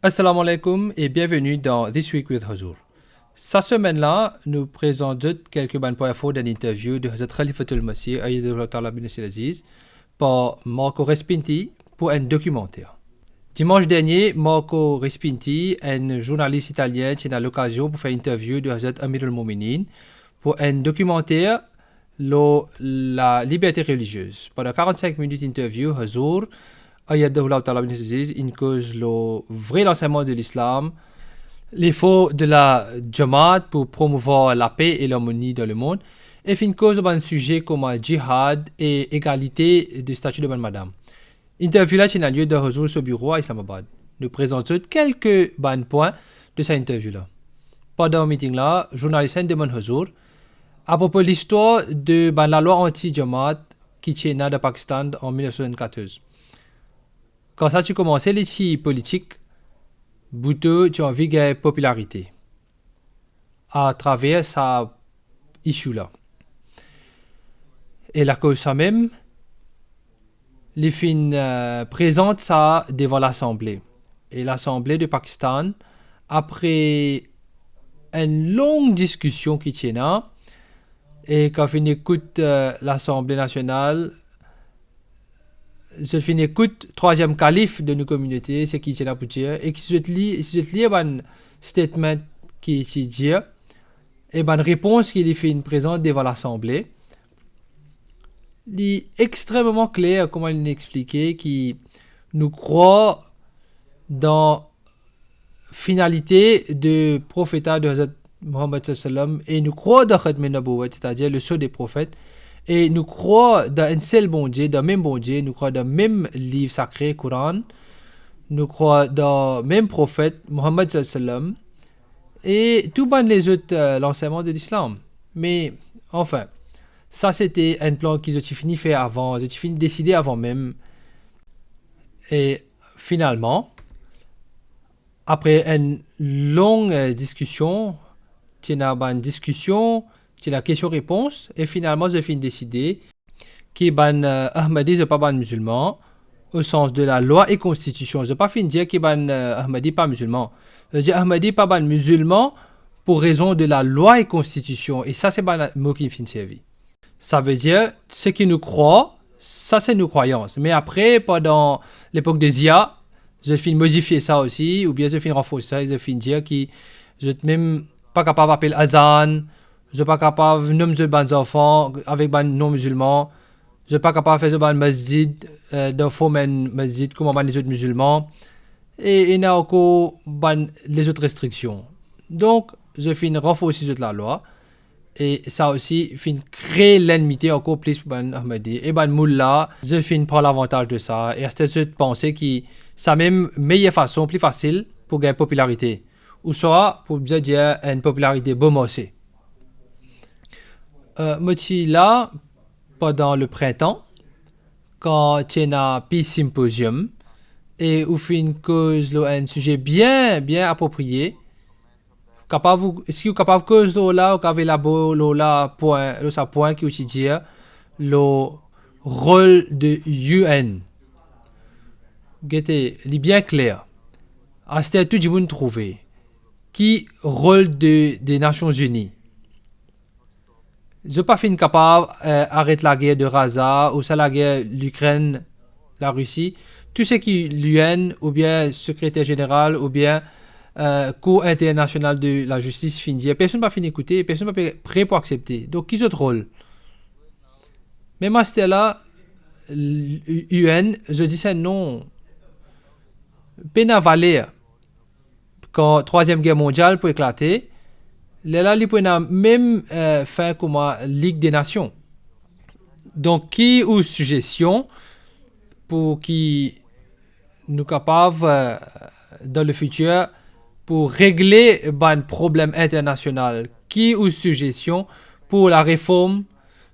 Assalamu alaikum et bienvenue dans This Week with Hazur. Cette semaine-là, nous présentons quelques bonnes points infos d'une interview de Hazrat Khalifatul Masih, Ayyadullah Ta'ala bin Aziz, par Marco Respinti pour un documentaire. Dimanche dernier, Marco Respinti, un journaliste italien, a eu l'occasion pour faire une interview de Hazrat Amir al-Mominin pour un documentaire la liberté religieuse. Pendant 45 minutes d'interview, Hazur Ayyadullah Ta'ala bin Aziz cause le vrai enseignement de l'islam, l'effort de la Jamaat pour promouvoir la paix et l'harmonie dans le monde, et fin cause un sujet comme djihad et égalité de statut de madame. Interview là a lieu de Hazur au bureau à Islamabad. Nous présentons quelques bons points de cette interview là. Pendant le meeting là, journaliste demande Hazur à propos de l'histoire de la loi anti-Jamaat qui est née de Pakistan en 1914. Quand ça a commencé, les politiques, Bhutto a envie de popularité à travers sa issue-là. Et la cause ça même, les fins présente ça devant l'Assemblée. Et l'Assemblée du Pakistan, après une longue discussion qui tient là, et quand on écoute l'Assemblée nationale, je finis écoute troisième calife de nos communautés, c'est qui est là pour dire, et si je lis un statement qui est dit, et une réponse qui est fait présente devant l'Assemblée, il est extrêmement clair comment il expliqué qui nous croit dans la finalité de prophétat de Hazrat Muhammad sallam et nous croit dans Khatm an-Nabuwwat, c'est-à-dire le sceau des prophètes. Et nous croyons dans un seul bon Dieu, dans le même bon Dieu, nous croyons dans le même livre sacré, Coran, nous croyons dans le même prophète, Muhammad sallam, et tout les autres l'enseignement de l'islam. Mais enfin, ça c'était un plan qu'ils ont fini faire avant, ils ont fini décider avant même. Et finalement, après une longue discussion, il y a une discussion, c'est la question-réponse, et finalement, je finis décider que Ahmadi n'est pas ban musulman, au sens de la loi et constitution. Je n'ai pas fini de dire que Ahmadi n'est pas musulman. Je dis Ahmadi n'est pas ban musulman pour raison de la loi et constitution. Et ça, c'est le mot qui finit servi. Ça veut dire, ce qui nous croit, ça, c'est nos croyances. Mais après, pendant l'époque de Zia, je finis modifier ça aussi, ou bien je finis renforcer ça, et je finis dire que je ne suis même pas capable d'appeler Azan. Je ne suis pas capable de nommer des enfants avec des non-musulmans. Je ne suis pas capable de faire un masjid, de former un masjid comme les autres musulmans. Et il y a encore les autres restrictions. Donc, je finis renforcer la loi. Et ça aussi, finis créer l'ennemité encore plus pour les Ahmadi. Et les Mullah, je finis prendre l'avantage de ça. Et c'est cette pensée qui, c'est même meilleure façon, plus facile pour gagner popularité. Ou soit, pour bien dire, une popularité bomossée. Moi, là, pendant le printemps, quand il y a un Peace Symposium, et où fait une cause, un sujet bien approprié, est-ce que vous êtes capable de cause là, vous avez là point qui aussi dit le rôle de UN. Il est bien clair. À ce tout le monde trouvé. Qui rôle des Nations Unies? Je n'ai pas fini capable d'arrêter la guerre de Gaza ou ça la guerre l'Ukraine, la Russie. Tout ce qui est l'UN ou bien secrétaire général ou bien Cour internationale de la justice finit. Personne n'a pas fini d'écouter, personne n'a pas prêt pour accepter. Donc, qui est notre rôle? Mais moi, c'était là, l'UN, je dis ça non. Peine à valer. Quand la Troisième Guerre mondiale peut éclater, là, il peut même faire comme la Ligue des Nations. Donc, qui ou suggestion pour qui nous capables dans le futur pour régler un problème international, qui ou suggestion pour la réforme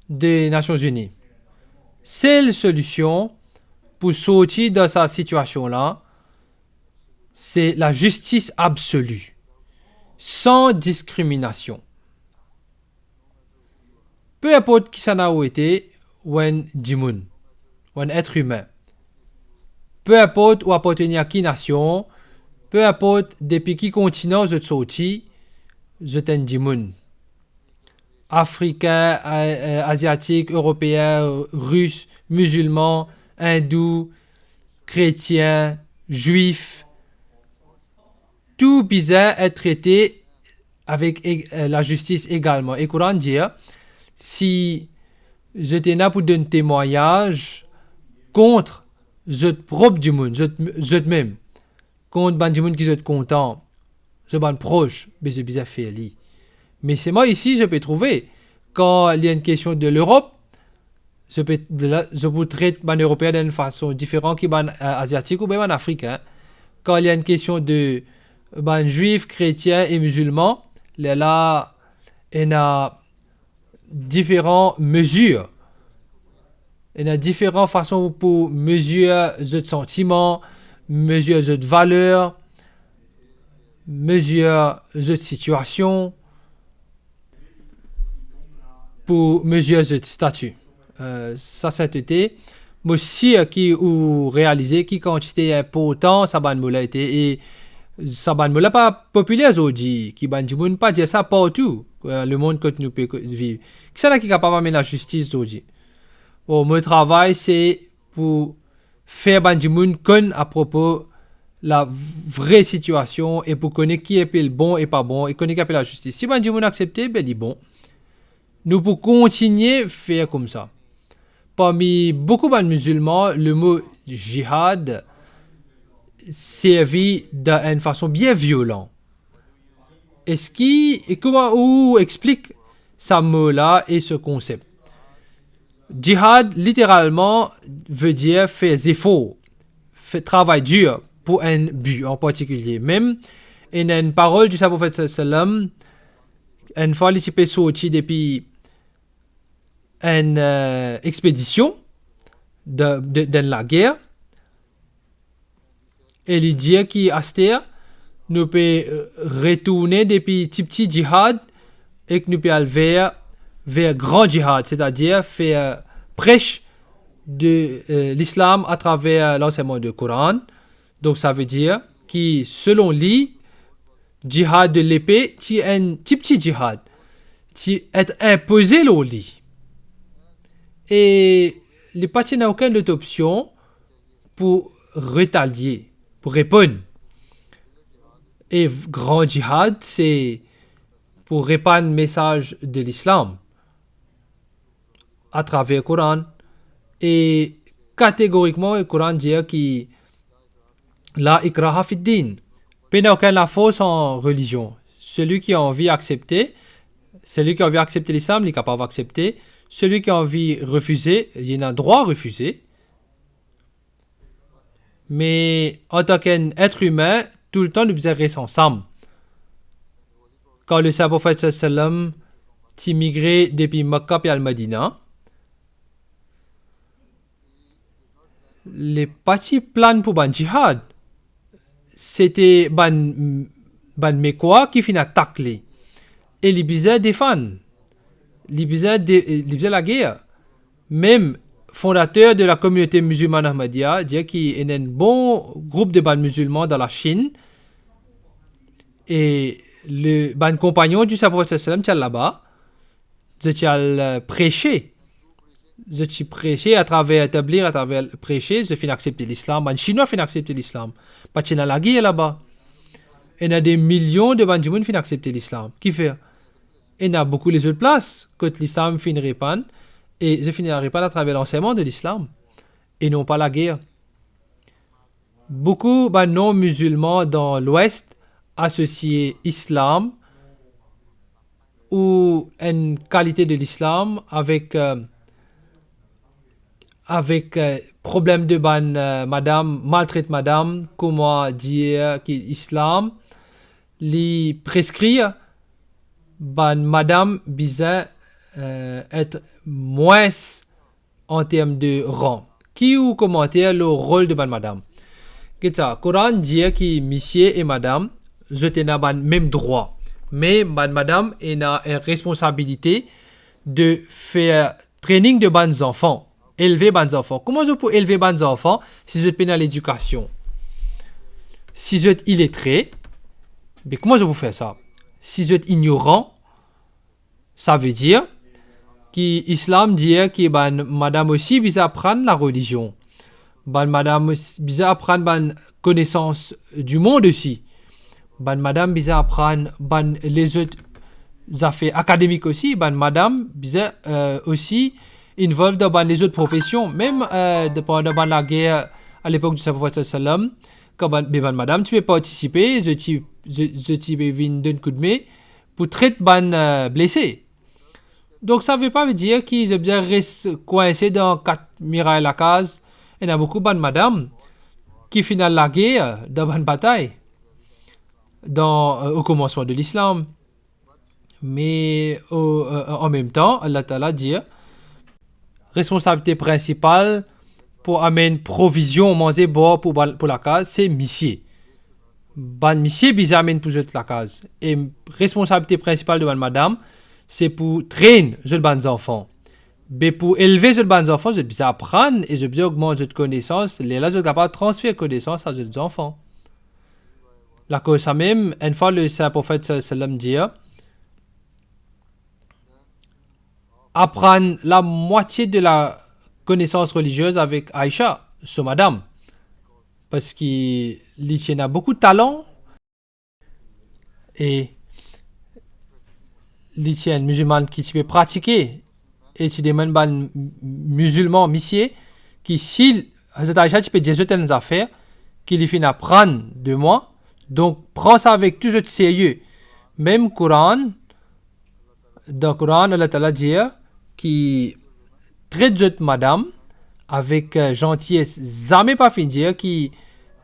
des Nations Unies. Seule solution pour sortir de cette situation-là, c'est la justice absolue. Sans discrimination. Peu importe qui ça n'a été, ou un djimoun, ou un être humain. Peu importe où appartenir à qui nation, peu importe depuis quel continent vous êtes sorti, vous êtes un djimoun. Africain, asiatique, européen, russe, musulman, hindou, chrétien, juif, tout bizarre est traité avec la justice également. Et Coran dit, si j'étais là pour donner témoignage contre je propre du monde, je même, contre ban du monde qui est content, je ban proche, mais je bizarre fait li. Mais c'est moi ici, je peux trouver, quand il y a une question de l'Europe, je peux traiter ban européen d'une façon différente que ban asiatique ou bien ban africain. Quand il y a une question de ban juifs, chrétiens et musulmans, là, il y a différentes mesures. Il y a différentes façons pour mesurer les sentiments, mesurer les valeurs, mesurer les situations, pour mesurer le statut. Ça, c'était. Mais aussi, qui ont réalisé qui quantité important, ça ban moula été. Et ça ban moula pas populaire aujourd'hui. Qui ban du monde pas dire ça partout. Le monde que nous peut vivre. Qui c'est là qui est capable d'amener la justice aujourd'hui? Bon, mon travail, c'est pour faire ban du monde connaître à propos la vraie situation et pour connaître qui est le bon et pas bon et connaître qui est la justice. Si ban du monde accepté, ben il est bon. Nous pouvons continuer à faire comme ça. Parmi beaucoup de musulmans, le mot jihad servi d'une façon bien violente. Comment explique ce mot-là et ce concept? Jihad, littéralement, veut dire faire des efforts, faire travail dur pour un but en particulier. Même, il y a une parole du prophète sallam, une fois il s'est sorti depuis une expédition dans la guerre. Et il dit qu'à cette heure, nous pouvons retourner depuis petit djihad et que nous pouvons aller vers grand djihad, c'est-à-dire faire prêche de l'islam à travers l'enseignement du Coran. Donc ça veut dire que selon lui, djihad de l'épée, c'est un petit djihad, qui est imposé au lit. Et les partis n'ont aucune autre option pour rétalier, pour répondre. Et grand djihad, c'est pour répandre le message de l'islam à travers le Coran. Et catégoriquement, le Coran dit que la ikraha fid din. Il n'y a aucune force en religion. Celui qui a envie d'accepter, l'islam, il est capable d'accepter. Celui qui a envie de refuser, il a le droit de refuser. Mais en tant qu'être humain, tout le temps, nous devons rester ensemble. Quand le prophète sallam a migré depuis Makkah et Al-Madina, les petits plans pour le djihad, c'était ban Mekwa qui finit attaquer. Et les bizarres défendent. Les bizarres la guerre. Même fondateur de la communauté musulmane Ahmadiyya dit qu'il y a un bon groupe de ban musulmans dans la Chine. Et le ban compagnon du prophète sallam qui est là-bas, qui a prêché. Je prêché à travers prêcher, je finis accepter l'islam. Les Chinois finissent accepter l'islam. Parce qu'il y a la guerre là-bas. Il y a des millions de bandits qui finissent accepter l'islam. Qui fait? Il y a beaucoup les autres places que l'islam finit répandre. Et je finis à répandre à travers l'enseignement de l'islam. Et non pas la guerre. Beaucoup de non-musulmans dans l'Ouest associent islam ou une qualité de l'islam avec problème de madame, maltraite madame, comment dire que l'islam li prescrit madame bizarre être moins en termes de rang. Qui ou commenter le rôle de madame? Le Coran dit que monsieur et madame ont même droit. Mais madame a une responsabilité de faire training de bons enfants. Élever bons enfants. Comment je peux élever bons enfants si je peine à l'éducation? Si vous êtes illettré, mais comment je vous fais ça? Si vous êtes ignorant, ça veut dire que l'islam dit que madame aussi bisa apprendre la religion. Madame bisa apprendre connaissance du monde aussi. Madame bisa apprendre les autres affaires académiques aussi. Madame bisa aussi involved dans les autres professions. Même pendant la guerre à l'époque du prophète sallam, quand madame tu peux participer, je t'y viens d'un coup de main pour traiter blessé. Donc ça ne veut pas dire qu'ils ont bien resté coincés dans 4 murailles à la case. Il y a beaucoup de madame qui finissent la guerre dans une bataille au commencement de l'islam. Mais en même temps, Allah Ta'ala dit responsabilité principale pour amener provision, manger, boire pour la case, c'est monsieur. Monsieur bisa amène pour la case. Et responsabilité principale de madame, c'est pour traîner les enfants. Mais pour élever les enfants, je dois apprendre et je dois augmenter les connaissances. Les là, je dois pas transférer connaissances à les enfants. La cause ça même, une fois le Saint Prophète sallam dit apprendre la moitié de la connaissance religieuse avec Aïcha, sur madame. Parce qu'il a beaucoup de talent et il y a un musulman qui peut pratiquer et c'est des musulmans missiers qui si Hazrat Aïcha tu peux dire certaines affaires qu'il finit à apprendre de moi, donc prends ça avec tout ce sérieux. Même Coran, dans le Coran Allah Ta'ala dit qui traite madame avec gentillesse, jamais pas fin dire qui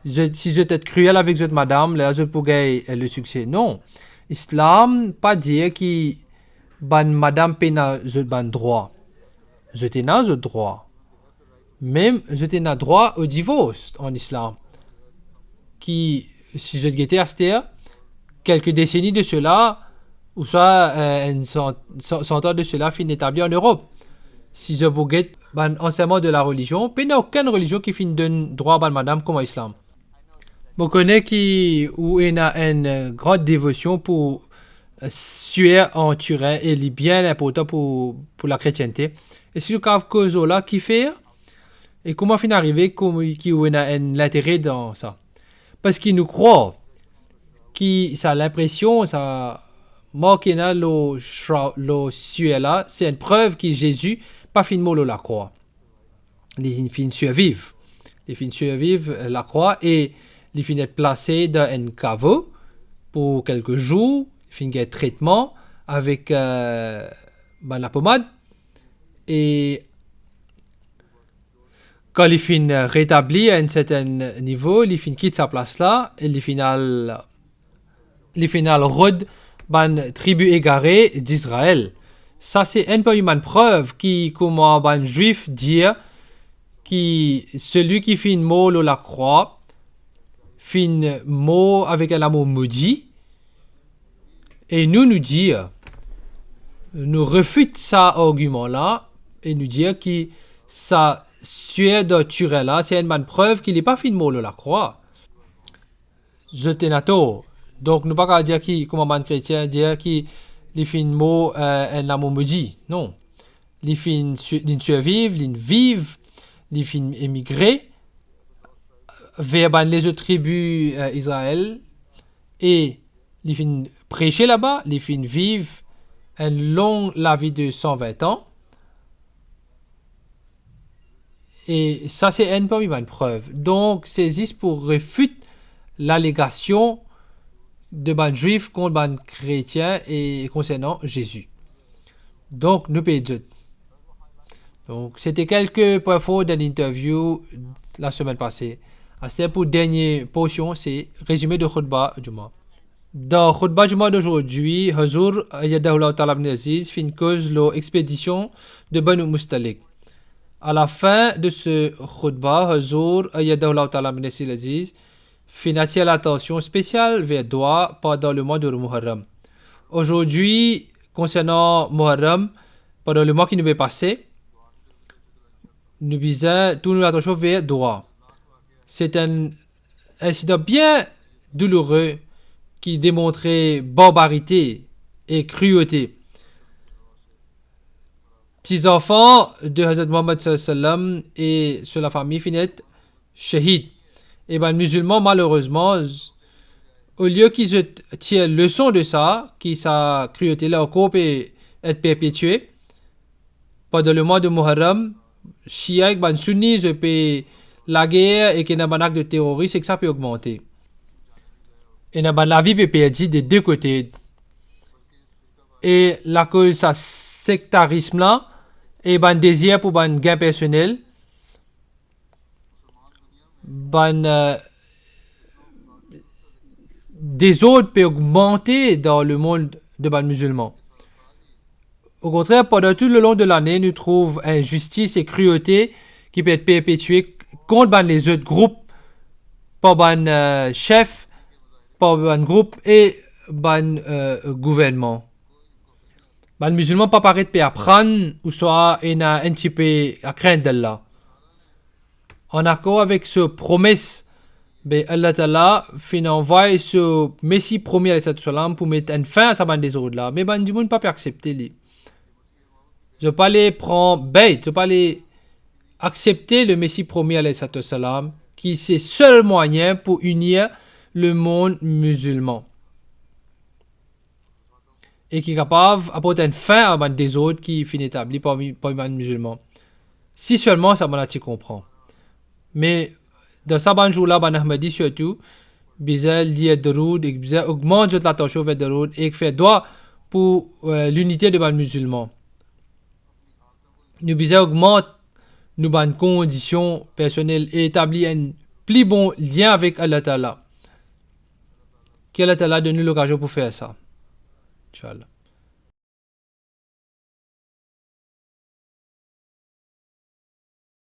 si je être cruel avec cette madame, là je pourrais le succès. Non, Islam pas dire qui madame pena je droit. Je t'ai droit. Même je t'ai droit au divorce en islam. Qui si je guettais à quelques décennies de cela ou soit une centaine de cela fin établi en Europe. Si je regarde l'enseignement de la religion, il n'y a aucune religion qui finit donne droit à madame comme l'islam. Je connais où il y a une grande dévotion pour suer en Turin et il est bien important pour la chrétienté. Et c'est ce cause là qui fait et comment finir arriver qu'il y a l'intérêt dans ça. Parce qu'il nous croit qui ça a l'impression ça manque le suer là, c'est une preuve que Jésus pas finement la croix. Il finit survivre. Il finit survivre la croix et il finit être placé dans un caveau pour quelques jours. Il finit un traitement avec la pommade et quand il finit rétabli à un certain niveau, il finit quitte sa place là et il finit rôde ban tribu égarée d'Israël. Ça c'est un peu une preuve qui comment un juif dire qui celui qui fait une mot la croix fait une mot avec un mot maudit et nous dire nous refute ça argument là et nous dire que ça suet de Turin là c'est une bonne preuve qu'il n'est pas fait une mot la croix. Je t'ai nato. Donc nous pas dire qui comment un chrétien dire qui les fin mot un amour maudit. Non. Les fin survivre, les vivre, les fin émigrer vers les autres tribus Israël et les fin prêcher là-bas, les fin vivre une longue la vie de 120 ans. Et ça c'est une preuve. Donc c'est juste pour réfuter l'allégation de ban juif contre ban chrétien et concernant Jésus. Donc nous payons. Donc c'était quelques points forts de l'interview la semaine passée. C'était pour dernière portion, c'est résumé de Khutbah Juma. Dans Khutbah Juma d'aujourd'hui, Hazur Ayyadahu Ta'ala ibn Aziz fin cause l'expédition de Banu Mustalik. À la fin de ce Khutbah, Hazur Ayyadahu Ta'ala ibn Aziz fin attirer l'attention spéciale vers Doha pendant le mois de Muharram. Aujourd'hui, concernant Muharram, pendant le mois qui nous est passé, nous visons tourner l'attention vers Doha. C'est un incident bien douloureux qui démontrait barbarité et cruauté. Petits enfants de Hazrat Muhammad sallam et sur la famille finissent shahid. Et ben, les musulmans, malheureusement, au lieu qu'ils tirent leçon de ça, qui sa cruauté là encore peut être perpétuée, pendant le mois de Muharram, Shia et ben Sunnis peut la guerre et qu'il y a un acte de terrorisme et que ça peut augmenter. Et la vie peut perdre des deux côtés. Et la cause de ce sectarisme là, et ben désir pour ben gain personnel, ben des autres peuvent augmenter dans le monde de ben musulmans. Au contraire, pendant tout le long de l'année, nous trouvons injustice et cruauté qui peut être perpétuée contre ben les autres groupes, par ben chef, par ben groupe et ben gouvernement. Ben, le musulman pas paraît de apprendre ou soit il a un petit peu à craindre d'Allah. En accord avec ce promesse, ben Allah Ta'ala fin envoie ce Messie promis à salam pour mettre une fin à sa bande des autres là. Mais ben du monde pas peut accepter les. Je pas les prendre bête, je pas les accepter le Messie promis à salam qui c'est seul moyen pour unir le monde musulman. Et qui est capable d'apporter une fin à des autres qui finit établi parmi les musulmans. Si seulement ça m'a tu comprends. Mais dans ce ban jour-là, ben Ahmadi surtout, bizarre lié de route et bizarre augmente l'attention vers de route et fait droit pour l'unité de ban musulmans. Nous bizarre augmente nos ban conditions personnelles et établit un plus bon lien avec Allah Ta'ala. Qu'Allah Ta'ala donne nous l'occasion pour faire ça. Inch'Allah.